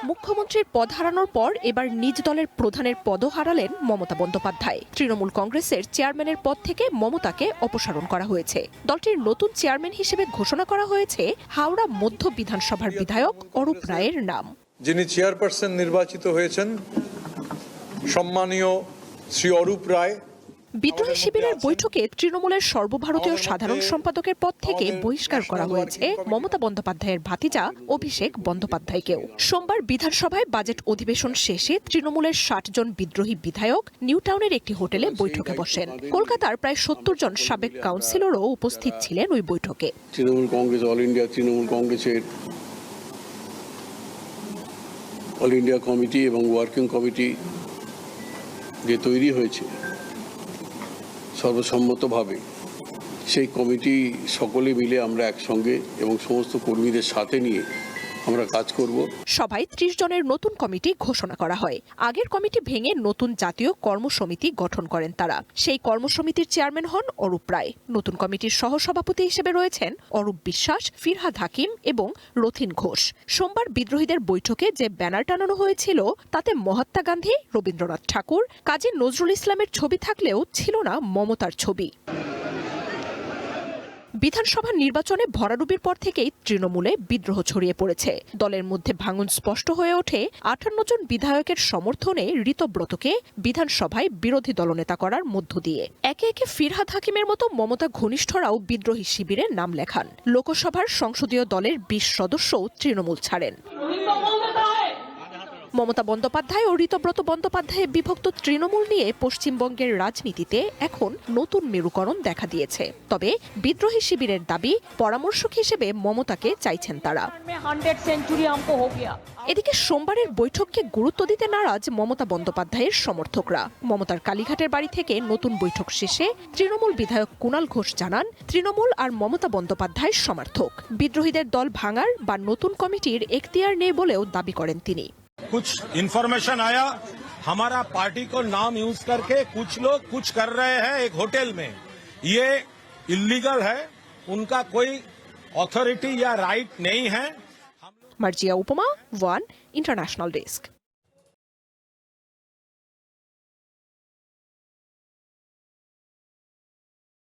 মুখ্যমন্ত্রীর পদ হারানোর পর এবার নিজ দলের প্রধানের পদও হারালেন মমতা বন্দ্যোপাধ্যায়। তৃণমূল কংগ্রেসের চেয়ারম্যানের পদ থেকে মমতাকে অপসারণ করা হয়েছে। দলটির নতুন চেয়ারম্যান হিসেবে ঘোষণা করা হয়েছে হাওড়া মধ্য বিধানসভার বিধায়ক অরূপ রায়ের নাম। যিনি চেয়ারপারসন নির্বাচিত হয়েছেন সম্মানীয় শ্রী অরূপ রায়। বিদ্রোহী শিবিরের বৈঠকে তৃণমূলের সর্বভারতীয় সাধারণ সম্পাদকের পদ থেকে বহিষ্কার করা হয়েছে মমতা বন্দ্যোপাধ্যায়ের ভাতিজা অভিষেক বন্দ্যোপাধ্যায়কেও। সোমবার বিধানসভায় বাজেট অধিবেশন শেষে তৃণমূলের ৬০ জন বিদ্রোহী বিধায়ক নিউ টাউনের একটি হোটেলে বৈঠকে বসেন। কলকাতার প্রায় ৭০ জন সাবেক কাউন্সিলরও উপস্থিত ছিলেন ওই বৈঠকে। Trinamool Congress all India committee এবং ওয়ার্কিং কমিটি যে তৈরি হয়েছে সর্বসম্মতভাবে, সেই কমিটি সকলে মিলে আমরা একসঙ্গে এবং সমস্ত কর্মীদের সাথে নিয়ে আমরা কাজ করব। সভায় ৩০ জনের নতুন কমিটি ঘোষণা করা হয়। আগের কমিটি ভেঙে নতুন জাতীয় কর্মসমিতি গঠন করেন তারা। সেই কর্মসমিতির চেয়ারম্যান হন অরূপ রায়। নতুন কমিটির সহসভাপতি হিসেবে রয়েছেন অরূপ বিশ্বাস, ফিরহাদ হাকিম এবং রথিন ঘোষ। সোমবার বিদ্রোহীদের বৈঠকে যে ব্যানার টানানো হয়েছিল তাতে মহাত্মা গান্ধী, রবীন্দ্রনাথ ঠাকুর, কাজী নজরুল ইসলামের ছবি থাকলেও ছিল না মমতার ছবি। বিধানসভা নির্বাচনে ভরাডুবির পর থেকেই তৃণমূলে বিদ্রোহ ছড়িয়ে পড়েছে। দলের মধ্যে ভাঙন স্পষ্ট হয়ে ওঠে ৫৮ জন বিধায়কের সমর্থনে ঋতব্রতকে বিধানসভায় বিরোধী দলনেতা করার মধ্য দিয়ে। একে একে ফিরহাদ হাকিমের মতো মমতা ঘনিষ্ঠরাও বিদ্রোহী শিবিরে নাম লেখান। লোকসভার সংসদীয় দলের ২০ সদস্যও তৃণমূল ছাড়েন। মমতা বন্দ্যোপাধ্যায় ও ঋতব্রত বন্দ্যোপাধ্যায়ে বিভক্ত তৃণমূল নিয়ে পশ্চিমবঙ্গের রাজনীতিতে এখন নতুন মেরুকরণ দেখা দিয়েছে। তবে বিদ্রোহী শিবিরের দাবি, পরামর্শক হিসেবে মমতাকে চাইছেন তারা। এদিকে সোমবারের বৈঠককে গুরুত্ব দিতে নারাজ মমতা বন্দ্যোপাধ্যায়ের সমর্থকরা। মমতার কালীঘাটের বাড়ি থেকে নতুন বৈঠক শেষে তৃণমূল বিধায়ক কুণাল ঘোষ জানান, তৃণমূল আর মমতা বন্দ্যোপাধ্যায়ের সমর্থক। বিদ্রোহীদের দল ভাঙার বা নতুন কমিটির এখতিয়ার নেই বলেও দাবি করেন তিনি। कुछ इन्फॉर्मेशन आया, हमारा पार्टी को नाम यूज करके कुछ लोग कुछ कर रहे हैं एक होटल में, ये इलीगल है, उनका कोई अथॉरिटी या राइट नहीं है। मार्जिया उपमा, वन इंटरनेशनल डेस्क।